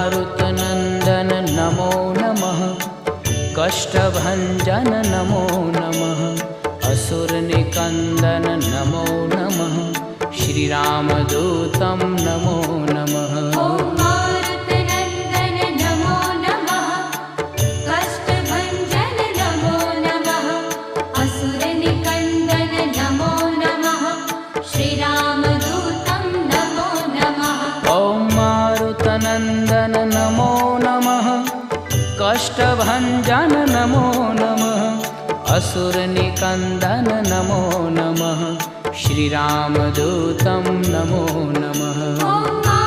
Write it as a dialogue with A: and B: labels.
A: मारुतनन्दन नमो नमः। कष्टभञ्जन नमो नमः। असुरनिकन्दन नमो नमः। श्रीरामदूतं नमो नमः। नन्दन नमो नमः। कष्टभञ्जन नमो नमः। असुरनिकन्दन नमो नमः। श्रीरामदूतं नमो नमः।